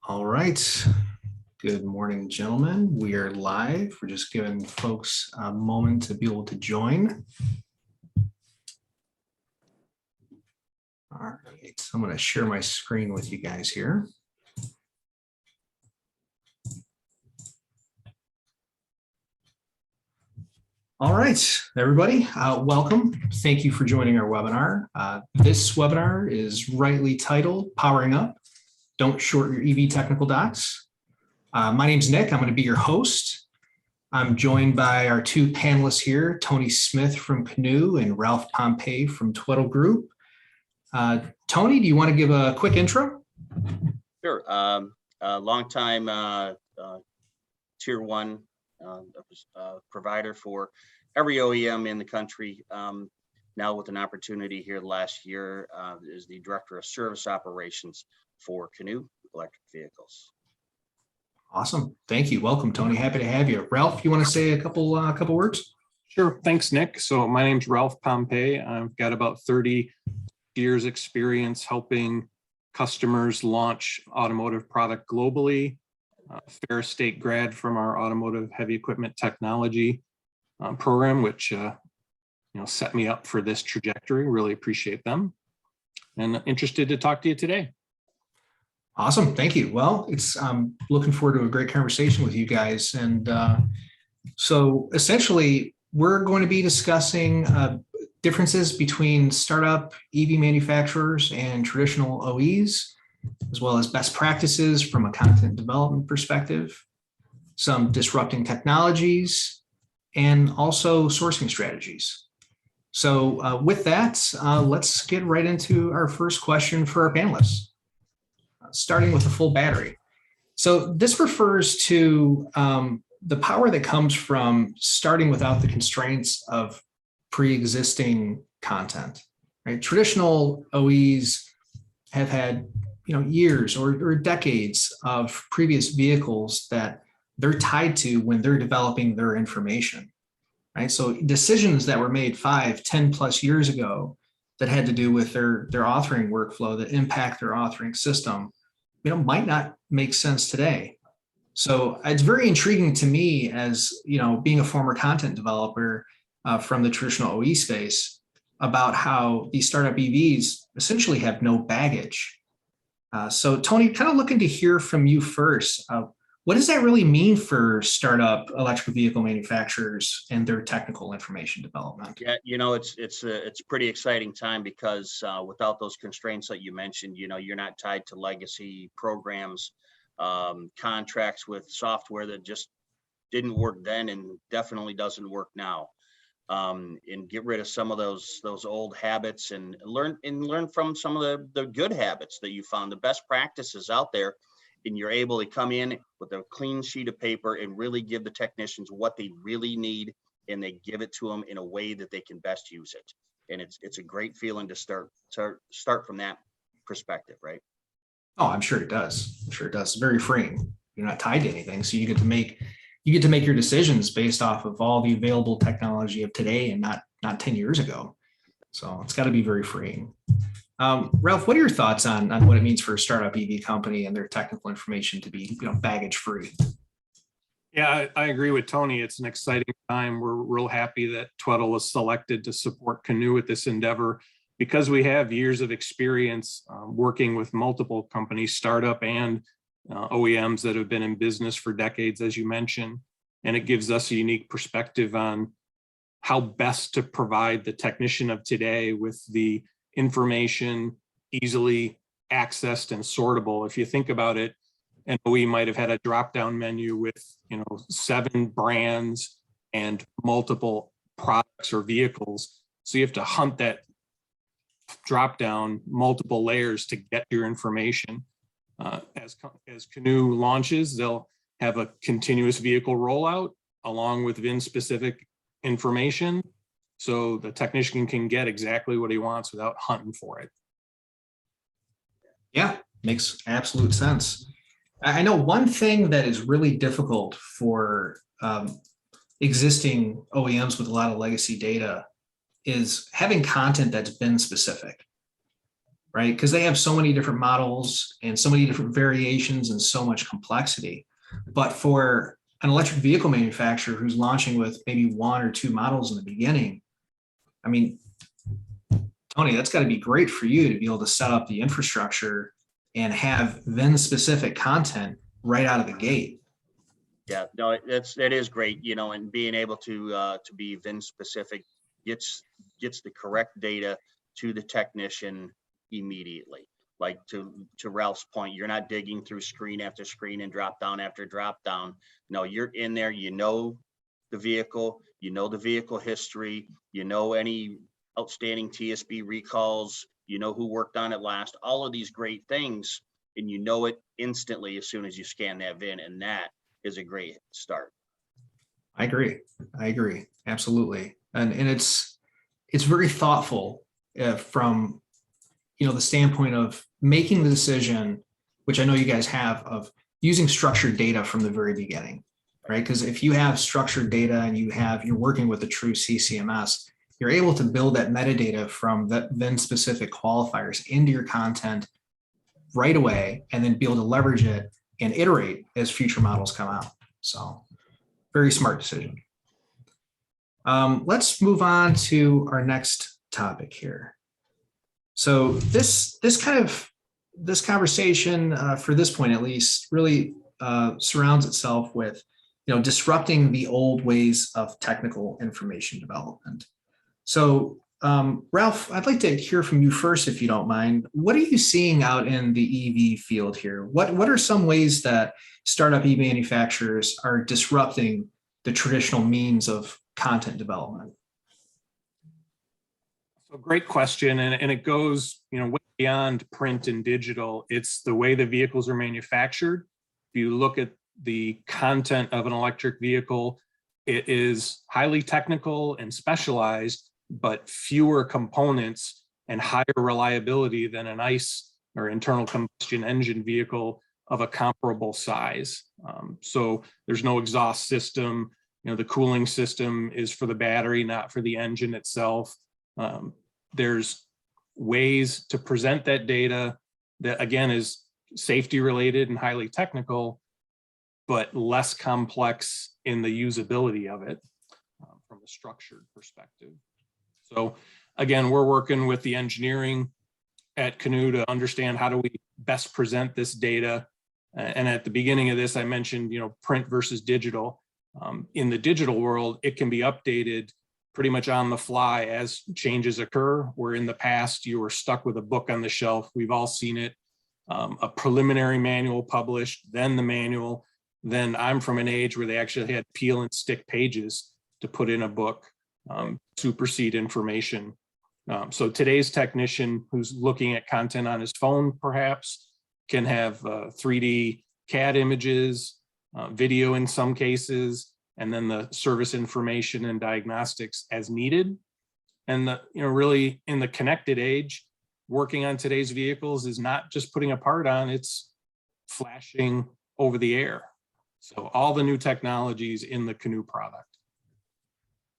All right. Good morning, gentlemen. We are live. We're just giving folks a moment to be able to join. All right. So I'm going to share my screen with you guys here. All right, everybody, welcome. Thank you for joining our webinar. This webinar is rightly titled Powering Up, Don't Short Your EV Technical Docs. My name's Nick. I'm going to be your host. I'm joined by our two panelists here, Tony Smith from Canoe and Ralph Pompey from Tweddle Group. Tony, do you want to give a quick intro? Sure. Long-time tier one provider for every OEM in the country. Now with an opportunity here last year is the director of service operations for Canoe electric vehicles. Awesome. Thank you. Welcome, Tony. Happy to have you. Ralph, you want to say a couple words? Sure. Thanks, Nick. So my name's Ralph Pompey. I've got about 30 years experience helping customers launch automotive product globally. Ferris State grad from our automotive heavy equipment technology program, which set me up for this trajectory. Really appreciate them and interested to talk to you today. Awesome. Thank you. Well, it's looking forward to a great conversation with you guys. And so essentially, we're going to be discussing differences between startup EV manufacturers and traditional OEs, as well as best practices from a content development perspective, some disrupting technologies, and also sourcing strategies. So with that, let's get right into our first question for our panelists. Starting with a full battery. So this refers to the power that comes from starting without the constraints of pre-existing content. Right? Traditional OEs have had years or decades of previous vehicles that they're tied to when they're developing their information. Right? So decisions that were made 5, 10 plus years ago that had to do with their authoring workflow that impact their authoring system, might not make sense today. So it's very intriguing to me as, being a former content developer from the traditional OE space about how these startup EVs essentially have no baggage. So Tony, kind of looking to hear from you first. What does that really mean for startup electric vehicle manufacturers and their technical information development? Yeah, it's a pretty exciting time because without those constraints that you mentioned, you're not tied to legacy programs, contracts with software that just didn't work then and definitely doesn't work now. And get rid of some of those old habits and learn from some of the good habits that you found, the best practices out there. And you're able to come in with a clean sheet of paper and really give the technicians what they really need, and they give it to them in a way that they can best use it. And it's a great feeling to start from that perspective, right? Oh, I'm sure it does. I'm sure it does. It's very freeing. You're not tied to anything, so you get to make your decisions based off of all the available technology of today and not 10 years ago. So it's got to be very freeing. Ralph, what are your thoughts on what it means for a startup EV company and their technical information to be baggage free? Yeah, I agree with Tony. It's an exciting time. We're real happy that Tweddle was selected to support Canoe with this endeavor because we have years of experience working with multiple companies, startup and OEMs that have been in business for decades, as you mentioned. And it gives us a unique perspective on how best to provide the technician of today with the information easily accessed and sortable. If you think about it, an OE might have had a drop-down menu with 7 brands and multiple products or vehicles. So you have to hunt that drop-down multiple layers to get your information. As Canoe launches, they'll have a continuous vehicle rollout along with VIN-specific information, so the technician can get exactly what he wants without hunting for it. Yeah, makes absolute sense. I know one thing that is really difficult for existing OEMs with a lot of legacy data is having content that's been specific, right? Because they have so many different models and so many different variations and so much complexity. But for an electric vehicle manufacturer who's launching with maybe one or two models in the beginning, I mean, Tony, that's got to be great for you to be able to set up the infrastructure and have VIN specific content right out of the gate. Yeah, no, it is great, you know, and being able to be VIN specific gets the correct data to the technician immediately. Like to Ralph's point, you're not digging through screen after screen and drop down after drop down. No, you're in there, you know the vehicle, you know the vehicle history, you know any outstanding TSB recalls, you know who worked on it last, all of these great things, and you know it instantly as soon as you scan that VIN, and that is a great start. I agree. Absolutely. And it's very thoughtful from, the standpoint of making the decision, which I know you guys have, of using structured data from the very beginning, right? Because if you have structured data and you're working with a true CCMS, you're able to build that metadata from that VIN specific qualifiers into your content right away, and then be able to leverage it and iterate as future models come out. So very smart decision. Let's move on to our next topic here. So this conversation, for this point at least, really surrounds itself with, disrupting the old ways of technical information development. So Ralph, I'd like to hear from you first, if you don't mind. What are you seeing out in the EV field here? What are some ways that startup EV manufacturers are disrupting the traditional means of content development? So great question, and it goes, way beyond print and digital. It's the way the vehicles are manufactured. If you look at the content of an electric vehicle, it is highly technical and specialized, but fewer components and higher reliability than an ICE or internal combustion engine vehicle of a comparable size. So there's no exhaust system. The cooling system is for the battery, not for the engine itself. There's ways to present that data that, again, is safety related and highly technical, but less complex in the usability of it from a structured perspective. So again, we're working with the engineering at Canoo to understand how do we best present this data. And at the beginning of this, I mentioned, print versus digital. In the digital world, it can be updated pretty much on the fly as changes occur, where in the past you were stuck with a book on the shelf. We've all seen it. A preliminary manual published, then the manual. Then I'm from an age where they actually had peel and stick pages to put in a book, supersede information. So today's technician who's looking at content on his phone perhaps can have 3D CAD images, video in some cases, and then the service information and diagnostics as needed. And really in the connected age, working on today's vehicles is not just putting a part on, it's flashing over the air. So all the new technologies in the Canoo product.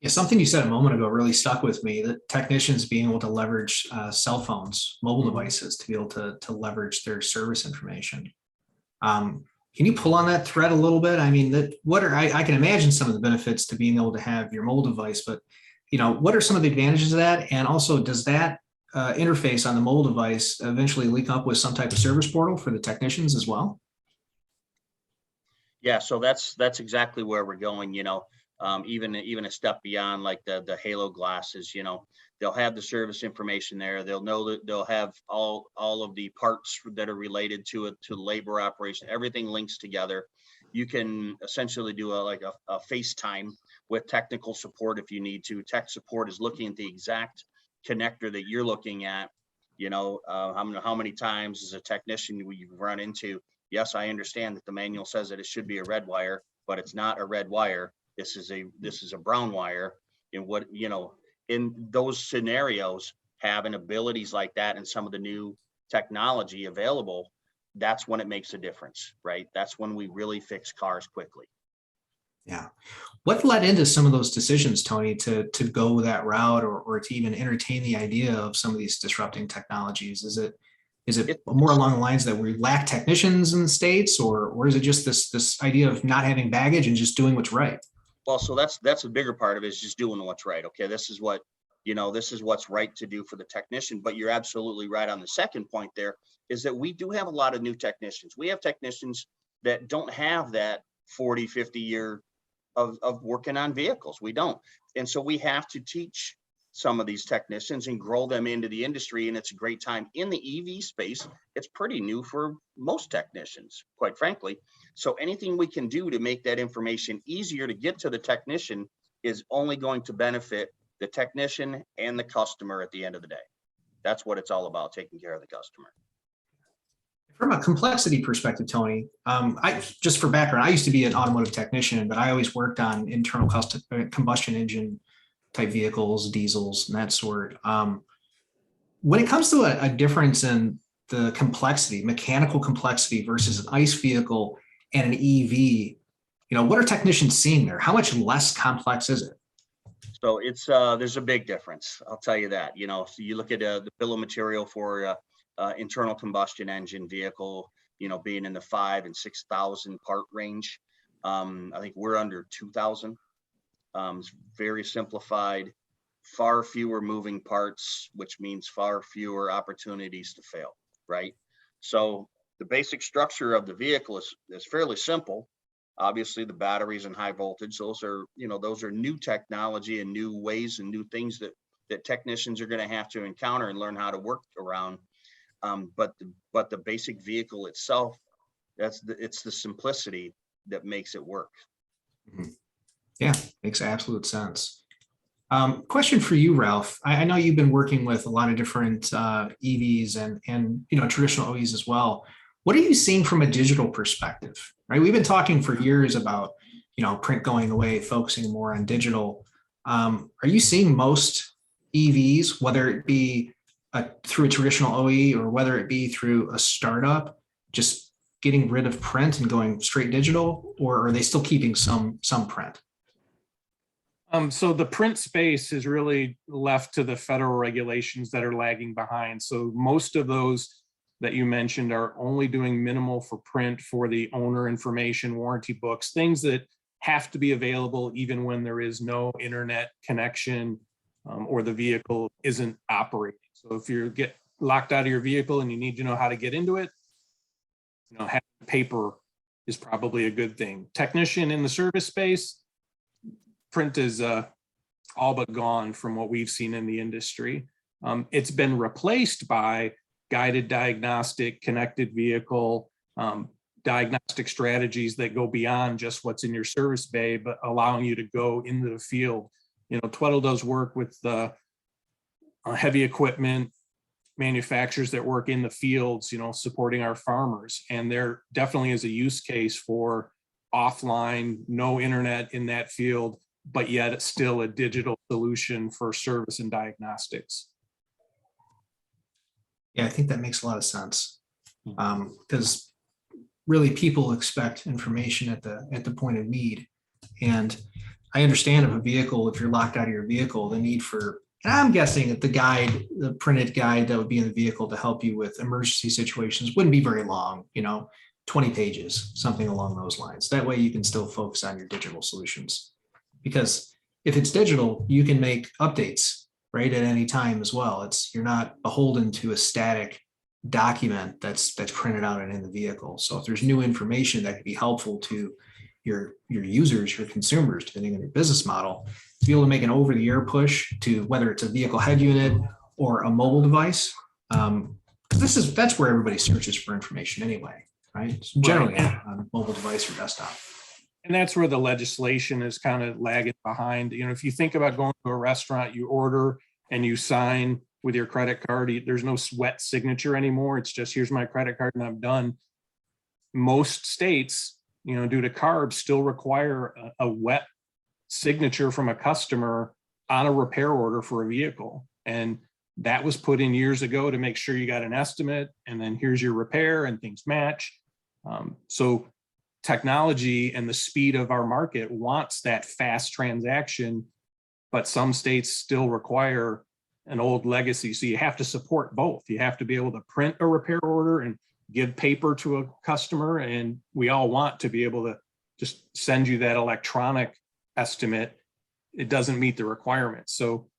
Yeah, something you said a moment ago really stuck with me, that technicians being able to leverage cell phones, mobile devices, to be able to leverage their service information. Can you pull on that thread a little bit? I mean, I can imagine some of the benefits to being able to have your mobile device, but what are some of the advantages of that? And also, does that interface on the mobile device eventually link up with some type of service portal for the technicians as well? Yeah, so that's exactly where we're going. Even a step beyond, like the Halo glasses. They'll have the service information there. They'll know that they'll have all of the parts that are related to it, to labor operation. Everything links together. You can essentially do a FaceTime with technical support if you need to. Tech support is looking at the exact connector that you're looking at. How many times as a technician you've run into, yes, I understand that the manual says that it should be a red wire, but it's not a red wire. This is a brown wire. And in those scenarios, having abilities like that and some of the new technology available, that's when it makes a difference, right? That's when we really fix cars quickly. Yeah. What led into some of those decisions, Tony, to go that route, or to even entertain the idea of some of these disrupting technologies? Is it more It's, along the lines that we lack technicians in the States, or is it just this idea of not having baggage and just doing what's right? well, so that's a bigger part of it, is just doing what's right. Okay, this is what, this is what's right to do for the technician. But you're absolutely right on the second point there, is that we do have a lot of new technicians. We have technicians that don't have that 40, 50 year of working on vehicles. We don't. And so we have to teach some of these technicians and grow them into the industry. And it's a great time in the EV space. It's pretty new for most technicians, quite frankly. So anything we can do to make that information easier to get to the technician is only going to benefit the technician and the customer at the end of the day. That's what it's all about, taking care of the customer. From a complexity perspective, Tony, I just for background, I used to be an automotive technician, but I always worked on internal combustion engine type vehicles, diesels, and that sort. When it comes to a difference in the complexity, mechanical complexity versus an ICE vehicle and an EV, what are technicians seeing there? How much less complex is it? So it's there's a big difference. I'll tell you that. So you look at the bill of material for internal combustion engine vehicle, being in the 5,000 and 6,000 part range. I think we're under 2,000. It's very simplified, far fewer moving parts, which means far fewer opportunities to fail, right? So the basic structure of the vehicle is fairly simple. Obviously, the batteries and high voltage, those are new technology and new ways and new things that technicians are going to have to encounter and learn how to work around. But the basic vehicle itself, it's the simplicity that makes it work. Mhm. Yeah, makes absolute sense. Question for you, Ralph. I know you've been working with a lot of different EVs and traditional OEs as well. What are you seeing from a digital perspective? Right, we've been talking for years about print going away, focusing more on digital. Are you seeing most EVs, whether it be through a traditional OE or whether it be through a startup, just getting rid of print and going straight digital, or are they still keeping some print? So the print space is really left to the federal regulations that are lagging behind. So most of those that you mentioned are only doing minimal for print for the owner information, warranty books, things that have to be available even when there is no internet connection or the vehicle isn't operating. So if you get locked out of your vehicle and you need to know how to get into it, having paper is probably a good thing. Technician in the service space, print is all but gone from what we've seen in the industry. It's been replaced by guided diagnostic, connected vehicle, diagnostic strategies that go beyond just what's in your service bay, but allowing you to go into the field. Tweddle does work with the heavy equipment manufacturers that work in the fields, supporting our farmers. And there definitely is a use case for offline, no internet in that field, but yet it's still a digital solution for service and diagnostics. Yeah, I think that makes a lot of sense, because really people expect information at the point of need. And I understand if you're locked out of your vehicle, the need for, and I'm guessing that the printed guide that would be in the vehicle to help you with emergency situations wouldn't be very long, 20 pages, something along those lines. That way you can still focus on your digital solutions. Because if it's digital, you can make updates right at any time as well. You're not beholden to a static document that's printed out and in the vehicle. So if there's new information that could be helpful to your users, your consumers, depending on your business model, to be able to make an over-the-air push to whether it's a vehicle head unit or a mobile device, that's where everybody searches for information anyway, right? So generally Right. on a mobile device or desktop. And that's where the legislation is kind of lagging behind. If you think about going to a restaurant, you order and you sign with your credit card, there's no wet signature anymore. It's just, here's my credit card and I'm done. Most states, due to CARB, still require a wet signature from a customer on a repair order for a vehicle. And that was put in years ago to make sure you got an estimate and then here's your repair and things match. So technology and the speed of our market wants that fast transaction, but some states still require an old legacy. So you have to support both. You have to be able to print a repair order and give paper to a customer. And we all want to be able to just send you that electronic estimate. It doesn't meet the requirements. So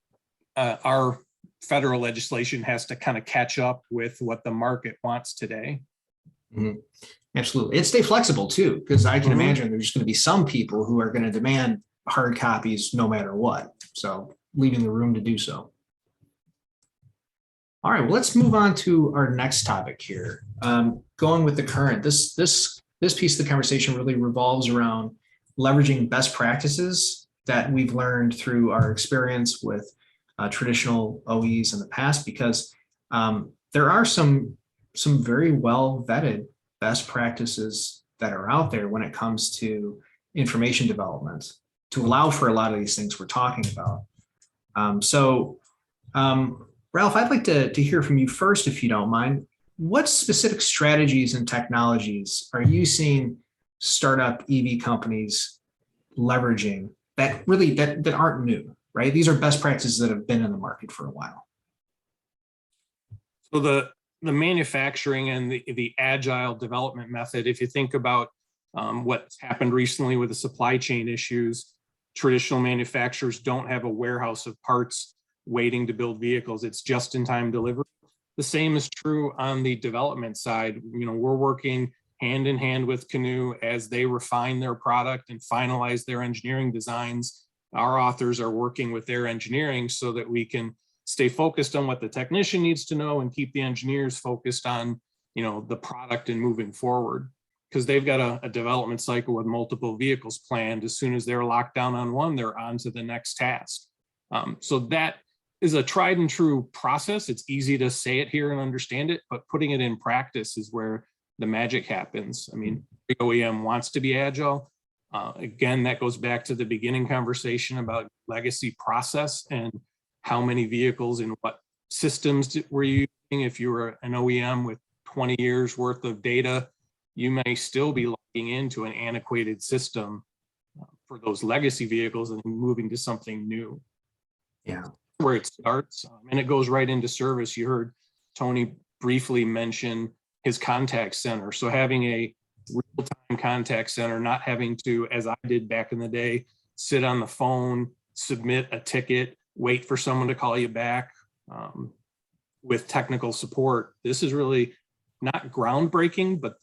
our federal legislation has to kind of catch up with what the market wants today. Mhm. Absolutely. And stay flexible too, because I can imagine there's going to be some people who are going to demand hard copies no matter what. So leaving the room to do so. All right, well, let's move on to our next topic here. Going with the current, this piece of the conversation really revolves around leveraging best practices that we've learned through our experience with traditional OEs in the past, because there are some very well vetted best practices that are out there when it comes to information development to allow for a lot of these things we're talking about. Ralph, I'd like to hear from you first, if you don't mind. What specific strategies and technologies are you seeing startup EV companies leveraging that really that aren't new, right? These are best practices that have been in the market for a while. So the manufacturing and the agile development method, if you think about what's happened recently with the supply chain issues, traditional manufacturers don't have a warehouse of parts waiting to build vehicles. It's just in time delivery. The same is true on the development side. You know, we're working hand in hand with Canoo as they refine their product and finalize their engineering designs. Our authors are working with their engineering so that we can stay focused on what the technician needs to know and keep the engineers focused on, you know, the product and moving forward, because they've got a development cycle with multiple vehicles planned. As soon as they're locked down on one, they're on to the next task. So that is a tried and true process. It's easy to say it here and understand it, but putting it in practice is where the magic happens. I mean, the OEM wants to be agile. Again, that goes back to the beginning conversation about legacy process and how many vehicles and what systems were you using. If you were an OEM with 20 years worth of data, you may still be logging into an antiquated system for those legacy vehicles and moving to something new. Yeah. Where it starts, and it goes right into service. You heard Tony briefly mention his contact center. So having a real-time contact center, not having to, as I did back in the day, sit on the phone, submit a ticket, wait for someone to call you back with technical support. This is really not groundbreaking, but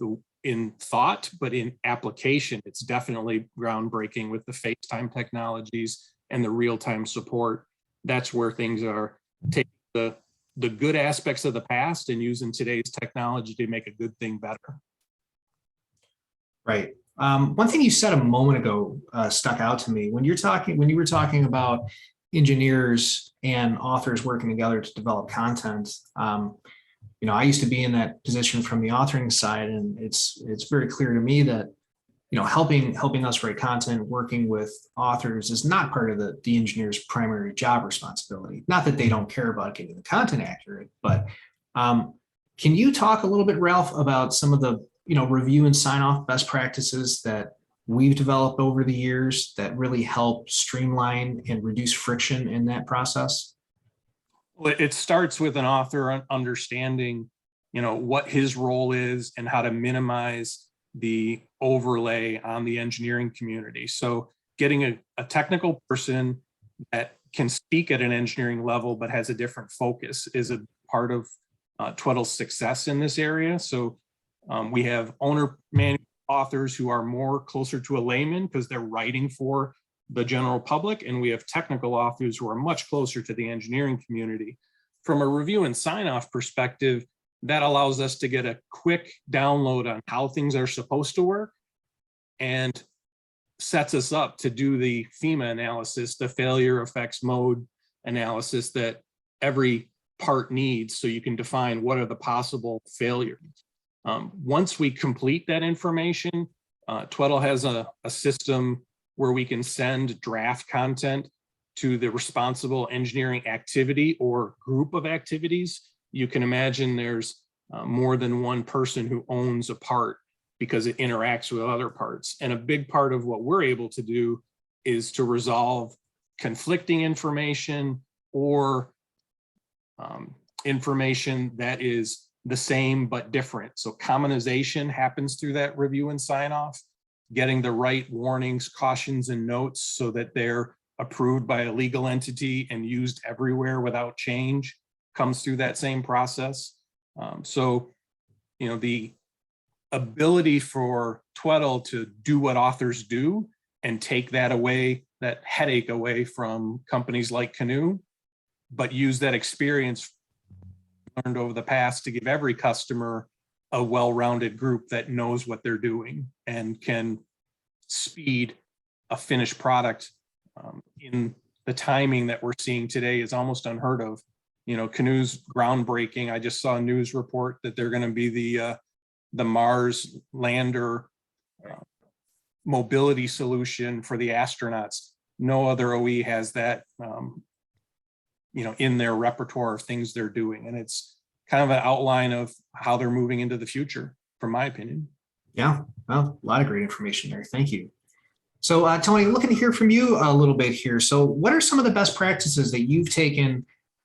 in thought, but in application, it's definitely groundbreaking with the FaceTime technologies and the real-time support. That's where things are taking the good aspects of the past and using today's technology to make a good thing better. Right. One thing you said a moment ago stuck out to me when you were talking about engineers and authors working together to develop content. You know, I used to be in that position from the authoring side, and it's very clear to me that, you know, helping us write content, working with authors is not part of the engineer's primary job responsibility. Not that they don't care about getting the content accurate, but can you talk a little bit, Ralph, about some of the, you know, review and sign off best practices that we've developed over the years that really help streamline and reduce friction in that process? Well, it starts with an author understanding, you know, what his role is and how to minimize the overlay on the engineering community. So getting a technical person that can speak at an engineering level but has a different focus is a part of Tweddle's success in this area. So we have owner manual authors who are more closer to a layman because they're writing for the general public, and we have technical authors who are much closer to the engineering community. From a review and sign-off perspective, that allows us to get a quick download on how things are supposed to work and sets us up to do the FEMA analysis, the failure effects mode analysis that every part needs, so you can define what are the possible failures. Once we complete that information, Tweddle has a system where we can send draft content to the responsible engineering activity or group of activities. You can imagine there's more than one person who owns a part. because it interacts with other parts. And a big part of what we're able to do is to resolve conflicting information or information that is the same but different. So commonization happens through that review and sign off, getting the right warnings, cautions, and notes so that they're approved by a legal entity and used everywhere without change comes through that same process. So, you know, the ability for Tweddle to do what authors do and take that away, that headache away from companies like Canoe, but use that experience learned over the past to give every customer a well-rounded group that knows what they're doing and can speed a finished product in the timing that we're seeing today is almost unheard of. You know, Canoe's groundbreaking. I just saw a news report that they're going to be the Mars lander mobility solution for the astronauts. No other OE has that, you know, in their repertoire of things they're doing. And it's kind of an outline of how they're moving into the future, from my opinion. Yeah, well, a lot of great information there. Thank you. So Tony, looking to hear from you a little bit here. So what are some of the best practices that you've taken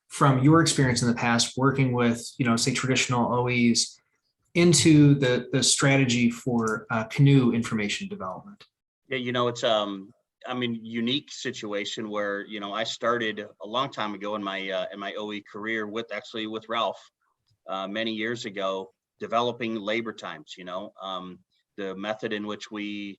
from your experience in the past working with, you know, say traditional OEs into the strategy for Canoe information development? Yeah, you know, it's I mean, unique situation where, you know, I started a long time ago in my OE career with Ralph many years ago, developing labor times. You know, the method in which we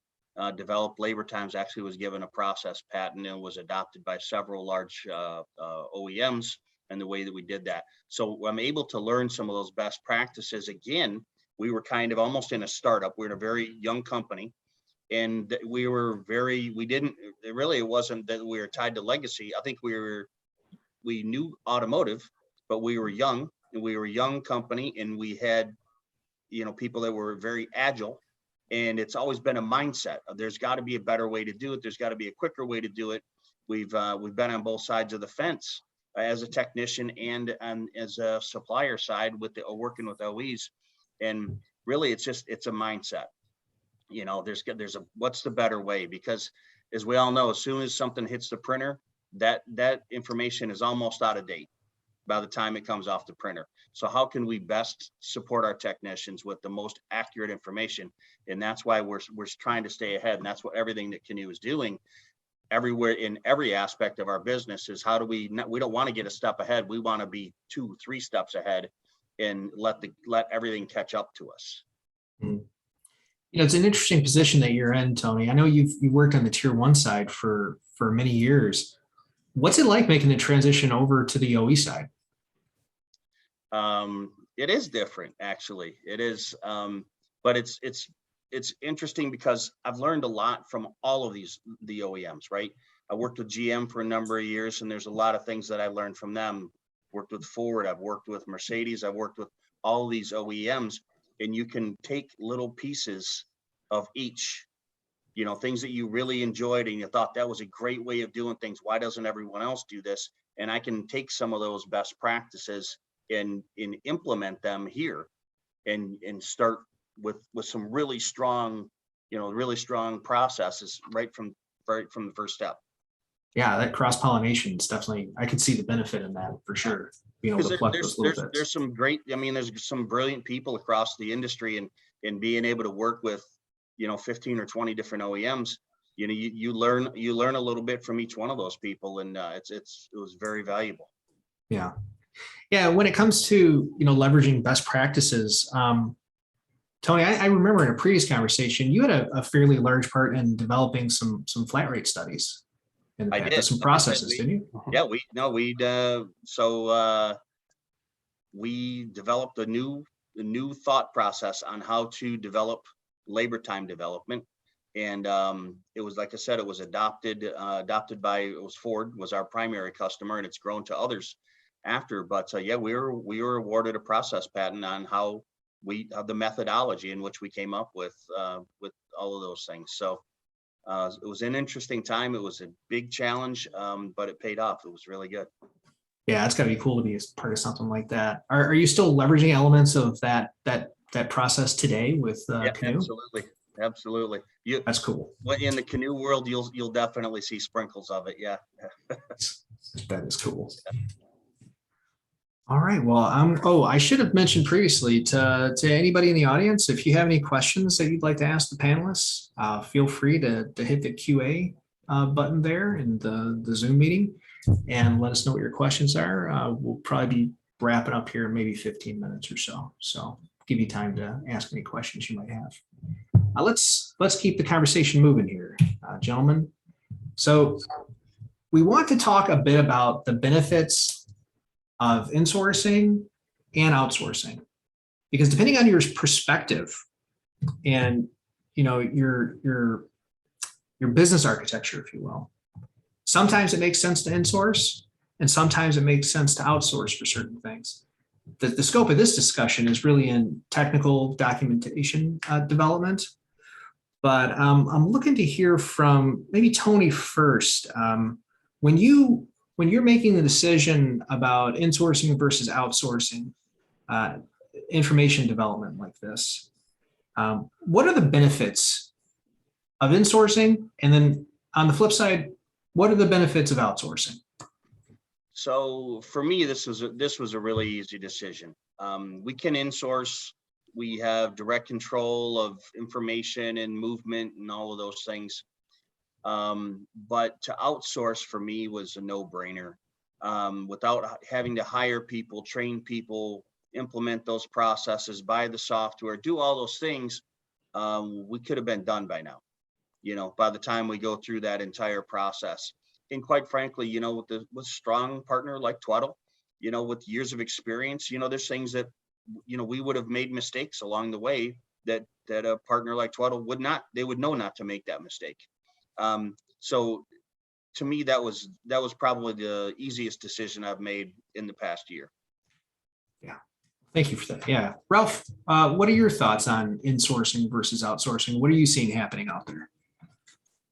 developed labor times actually was given a process patent and was adopted by several large OEMs, and the way that we did that. So I'm able to learn some of those best practices. Again, we were kind of almost in a startup. We're in a very young company. And we didn't, it wasn't that we were tied to legacy. I think we knew automotive, but we were young, and we were a young company, and we had, you know, people that were very agile. And it's always been a mindset of there's got to be a better way to do it. There's got to be a quicker way to do it. We've been on both sides of the fence as a technician and as a supplier side with working with OEs. And really, it's a mindset. You know, there's what's the better way? Because as we all know, as soon as something hits the printer, that information is almost out of date by the time it comes off the printer. So how can we best support our technicians with the most accurate information? And that's why we're trying to stay ahead. And that's what everything that Canoe is doing everywhere in every aspect of our business is how do we don't want to get a step ahead. We want to be 2-3 steps ahead and let everything catch up to us. Mm. You know, it's an interesting position that you're in, Tony. I know you've worked on the tier 1 side for many years. What's it like making the transition over to the OE side? It is different, actually. It is, but it's interesting because I've learned a lot from all of the OEMs, right? I worked with GM for a number of years, and there's a lot of things that I learned from them. Worked with Ford, I've worked with Mercedes, I've worked with all these OEMs, and you can take little pieces of each, you know, things that you really enjoyed and you thought that was a great way of doing things. Why doesn't everyone else do this? And I can take some of those best practices and implement them here and start with some really strong, you know, really strong processes right from the first step. Yeah, that cross-pollination is definitely, I could see the benefit in that for sure. Being able to pluck those little bits. There's some great, I mean, there's some brilliant people across the industry, and being able to work with, you know, 15 or 20 different OEMs, you know, you learn a little bit from each one of those people, and it was very valuable. Yeah. Yeah. When it comes to, you know, leveraging best practices, Tony, I remember in a previous conversation, you had a fairly large part in developing some flat rate studies. I did some processes, didn't you? Yeah, we developed a new thought process on how to develop labor time development. And it was, like I said, it was adopted by Ford was our primary customer, and it's grown to others after. But yeah, we were awarded a process patent on how the methodology in which we came up with all of those things. So it was an interesting time. It was a big challenge, but it paid off. It was really good. Yeah, it's got to be cool to be a part of something like that. Are you still leveraging elements of that that process today with Yeah, Canoe? absolutely. Absolutely. You, That's cool. in the canoe world, you'll definitely see sprinkles of it. Yeah. That is cool. All right. Well, oh, I should have mentioned previously to anybody in the audience, if you have any questions that you'd like to ask the panelists, feel free to hit the QA button there in the Zoom meeting and let us know what your questions are. We'll probably be wrapping up here in maybe 15 minutes or so. So give you time to ask any questions you might have. Let's keep the conversation moving here, gentlemen. So we want to talk a bit about the benefits of insourcing and outsourcing, because depending on your perspective and your business architecture, if you will, sometimes it makes sense to insource and sometimes it makes sense to outsource for certain things. The scope of this discussion is really in technical documentation development, but I'm looking to hear from maybe Tony first. When you're making the decision about insourcing versus outsourcing information development like this, what are the benefits of insourcing? And then on the flip side, what are the benefits of outsourcing? So for me, this was a really easy decision. We can insource. We have direct control of information and movement and all of those things. But to outsource for me was a no-brainer. Without having to hire people, train people, implement those processes, buy the software, do all those things, we could have been done by now, by the time we go through that entire process. And quite frankly, with a strong partner like Tweddle, with years of experience, there's things that, we would have made mistakes along the way that a partner like Tweddle would know not to make that mistake. So to me, that was probably the easiest decision I've made in the past year. Yeah. Thank you for that. Yeah. Ralph, what are your thoughts on insourcing versus outsourcing? What are you seeing happening out there?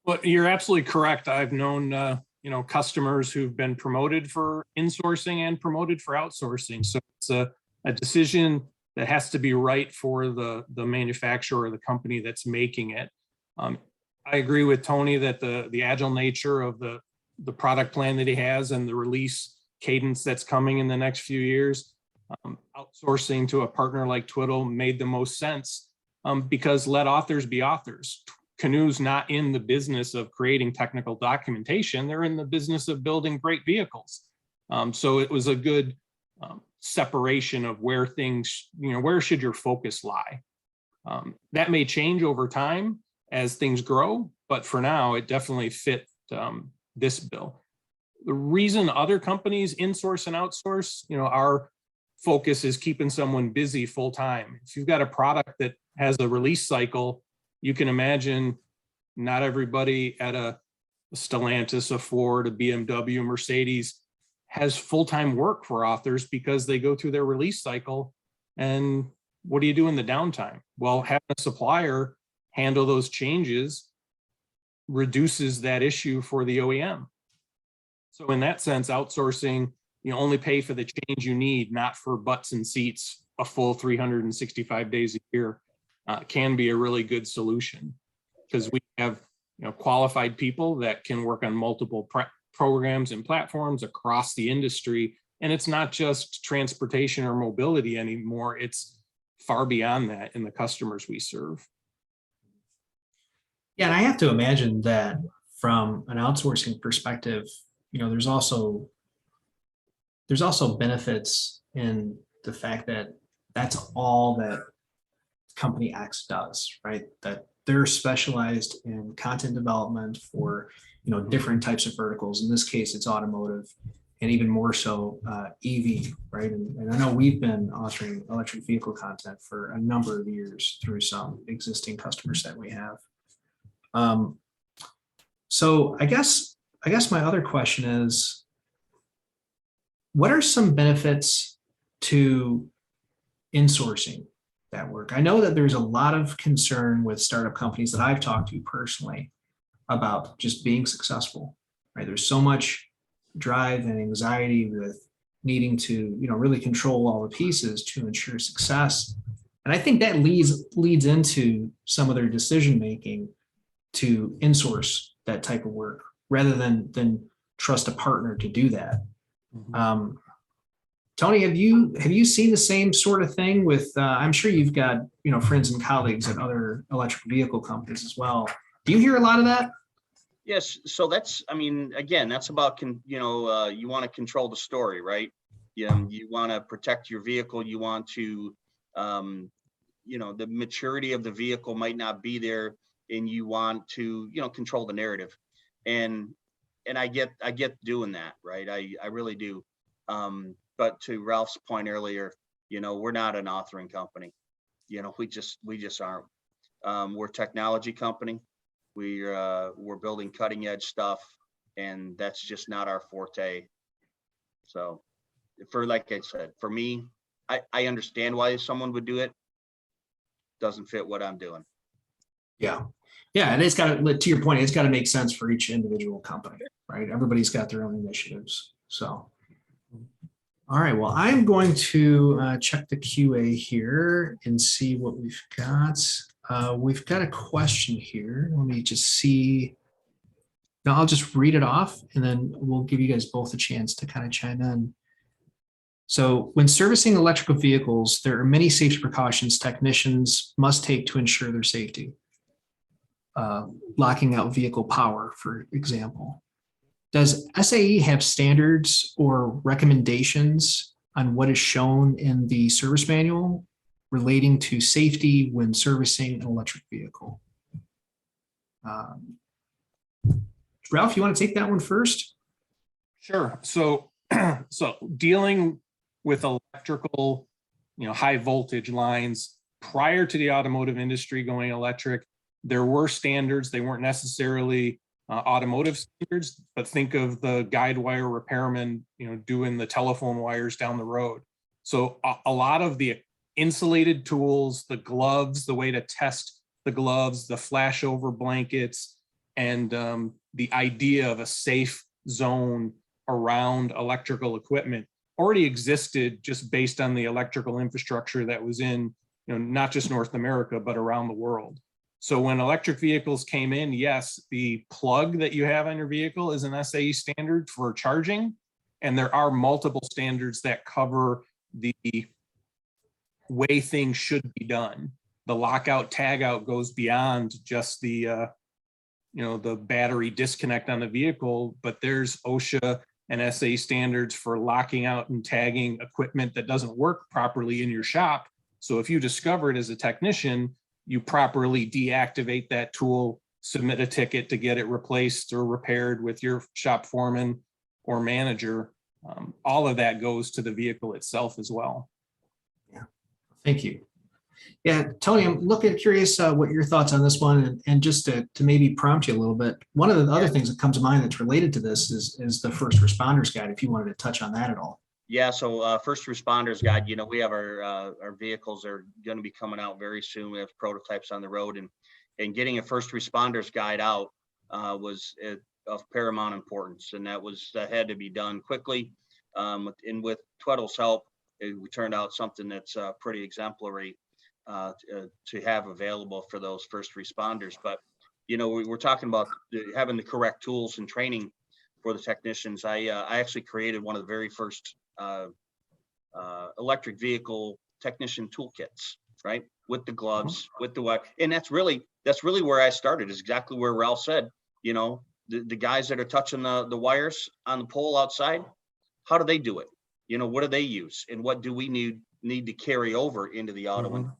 Well, you're absolutely correct. I've known, customers who've been promoted for insourcing and promoted for outsourcing. So it's a decision that has to be right for the manufacturer or the company that's making it. I agree with Tony that the agile nature of the product plan that he has and the release cadence that's coming in the next few years, outsourcing to a partner like Tweddle made the most sense, because let authors be authors. Canoe's not in the business of creating technical documentation. They're in the business of building great vehicles. So it was a good separation of where things, where should your focus lie? That may change over time as things grow, but for now, it definitely fit this bill. The reason other companies insource and outsource, our focus is keeping someone busy full time. If you've got a product that has a release cycle, you can imagine not everybody at a Stellantis, a Ford, a BMW, Mercedes has full-time work for authors because they go through their release cycle. And what do you do in the downtime? Well, having a supplier handle those changes reduces that issue for the OEM. So in that sense, outsourcing, you only pay for the change you need, not for butts and seats a full 365 days a year, can be a really good solution, because we have qualified people that can work on multiple programs and platforms across the industry. And it's not just transportation or mobility anymore. It's far beyond that in the customers we serve. Yeah, and I have to imagine that from an outsourcing perspective, there's also benefits in the fact that that's all that company X does, right? That they're specialized in content development for different types of verticals. In this case, it's automotive, and even more so EV, right? And I know we've been authoring electric vehicle content for a number of years through some existing customers that we have. So I guess my other question is, what are some benefits to insourcing that work? I know that there's a lot of concern with startup companies that I've talked to personally about just being successful, right? There's so much drive and anxiety with needing to, really control all the pieces to ensure success. And I think that leads into some of their decision making to insource that type of work rather than trust a partner to do that. Tony, have you seen the same sort of thing with? I'm sure you've got friends and colleagues at other electric vehicle companies as well. Do you hear a lot of that? Yes. So that's, I mean, again, that's about, you want to control the story, right? You want to protect your vehicle. You want to, the maturity of the vehicle might not be there, and you want to, control the narrative. And I get doing that, right? I really do. But to Ralph's point earlier, we're not an authoring company. We just aren't. We're a technology company. We're building cutting edge stuff, and that's just not our forte. So like I said, for me, I understand why someone would do it. Doesn't fit what I'm doing. Yeah. And it's got to, to your point, it's got to make sense for each individual company, right? Everybody's got their own initiatives. So, all right, well, I'm going to check the QA here and see what we've got. We've got a question here. Let me just see. Now I'll just read it off and then we'll give you guys both a chance to kind of chime in. So when servicing electrical vehicles, there are many safety precautions technicians must take to ensure their safety. Locking out vehicle power, for example. Does SAE have standards or recommendations on what is shown in the service manual relating to safety when servicing an electric vehicle? Ralph, you want to take that one first? Sure. So, dealing with electrical, high voltage lines prior to the automotive industry going electric, there were standards. They weren't necessarily automotive standards, but think of the guide wire repairman, doing the telephone wires down the road. So a lot of the insulated tools, the gloves, the way to test the gloves, the flashover blankets, and the idea of a safe zone around electrical equipment already existed just based on the electrical infrastructure that was in, not just North America, but around the world. So when electric vehicles came in, yes, the plug that you have on your vehicle is an SAE standard for charging. And there are multiple standards that cover the way things should be done. The lockout tagout goes beyond just the battery disconnect on the vehicle, but there's OSHA and SAE standards for locking out and tagging equipment that doesn't work properly in your shop. So if you discover it as a technician, you properly deactivate that tool, submit a ticket to get it replaced or repaired with your shop foreman or manager. All of that goes to the vehicle itself as well. Yeah, thank you. Yeah, Tony, I'm curious what your thoughts on this one, and just to maybe prompt you a little bit. One of the other things that comes to mind that's related to this is the first responders guide, if you wanted to touch on that at all. Yeah, so first responders guide, we have our vehicles are going to be coming out very soon. We have prototypes on the road, and getting a first responders guide out was of paramount importance, and that had to be done quickly. And with Tweddle's help, we turned out something that's pretty exemplary to have available for those first responders. But we're talking about having the correct tools and training for the technicians. I actually created one of the very first electric vehicle technician toolkits, right? With the gloves, with the wire. And that's really where I started, is exactly where Ralph said, the guys that are touching the wires on the pole outside, how do they do it? What do they use? And what do we need to carry over into the auto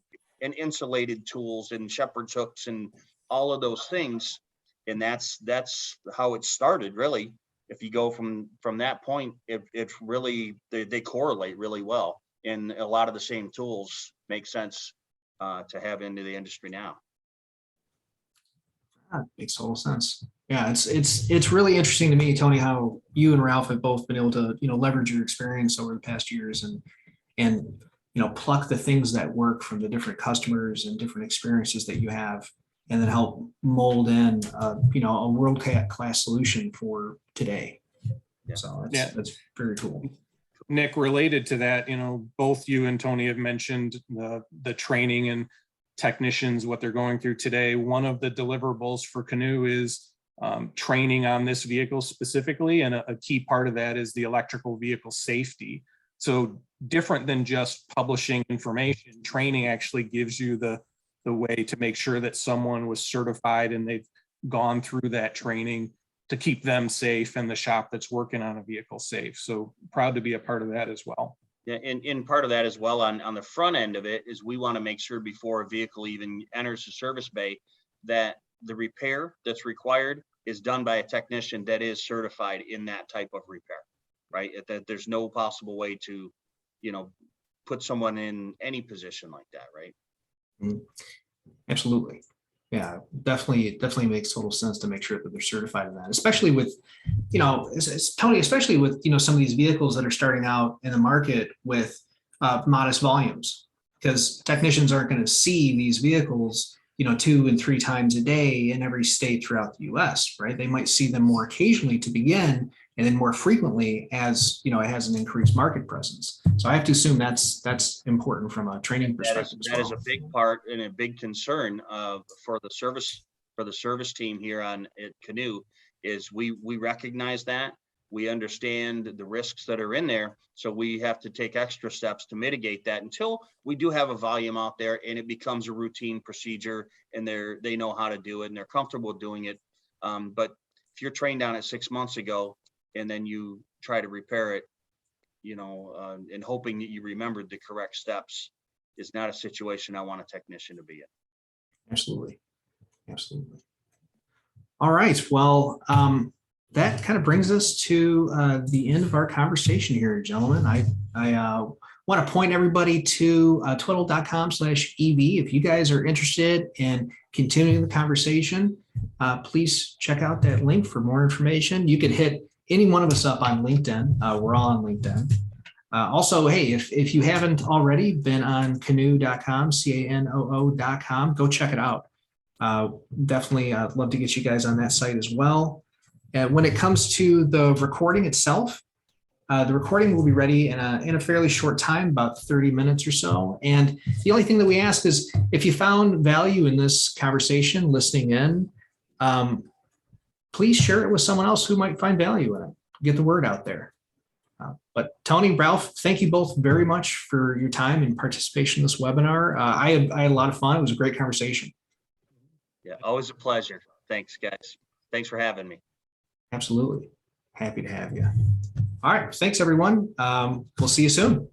and insulated tools and shepherd's hooks and all of those things. And that's how it started, really. If you go from that point, it's really, they correlate really well. And a lot of the same tools make sense to have into the industry now. That makes total sense. Yeah, it's really interesting to me, Tony, how you and Ralph have both been able to, leverage your experience over the past years and pluck the things that work from the different customers and different experiences that you have, and then help mold in, a world-class solution for today. Yeah. So that's very cool. Nick, related to that, both you and Tony have mentioned the training and technicians, what they're going through today. One of the deliverables for Canoe is training on this vehicle specifically, and a key part of that is the electrical vehicle safety. So different than just publishing information, training actually gives you the way to make sure that someone was certified and they've gone through that training to keep them safe and the shop that's working on a vehicle safe. So proud to be a part of that as well. Yeah, and part of that as well on the front end of it is we want to make sure before a vehicle even enters the service bay that the repair that's required is done by a technician that is certified in that type of repair, right? That there's no possible way to, put someone in any position like that, right? Absolutely. Yeah, definitely makes total sense to make sure that they're certified in that, especially with, Tony, especially with, some of these vehicles that are starting out in the market with modest volumes, because technicians aren't going to see these vehicles, 2 and 3 times a day in every state throughout the US, right? They might see them more occasionally to begin, and then more frequently as, it has an increased market presence. So I have to assume that's important from a training perspective. That is a big part and a big concern for the service team here at Canoe is we recognize that. We understand the risks that are in there. So we have to take extra steps to mitigate that until we do have a volume out there and it becomes a routine procedure and they know how to do it and they're comfortable doing it. But if you're trained on it 6 months ago and then you try to repair it, and hoping that you remembered the correct steps is not a situation I want a technician to be in. Absolutely. All right. Well, that kind of brings us to the end of our conversation here, gentlemen. I want to point everybody to twiddle.com/EV. If you guys are interested in continuing the conversation, please check out that link for more information. You can hit any one of us up on LinkedIn. We're all on LinkedIn. Also, hey, if you haven't already been on Canoo.com, CANOO.com, go check it out. Definitely love to get you guys on that site as well. When it comes to the recording itself, the recording will be ready in a fairly short time, about 30 minutes or so. And the only thing that we ask is if you found value in this conversation, listening in, please share it with someone else who might find value in it. Get the word out there. But Tony, Ralph, thank you both very much for your time and participation in this webinar. I had a lot of fun. It was a great conversation. Yeah, always a pleasure. Thanks, guys. Thanks for having me. Absolutely. Happy to have you. All right. Thanks, everyone. We'll see you soon.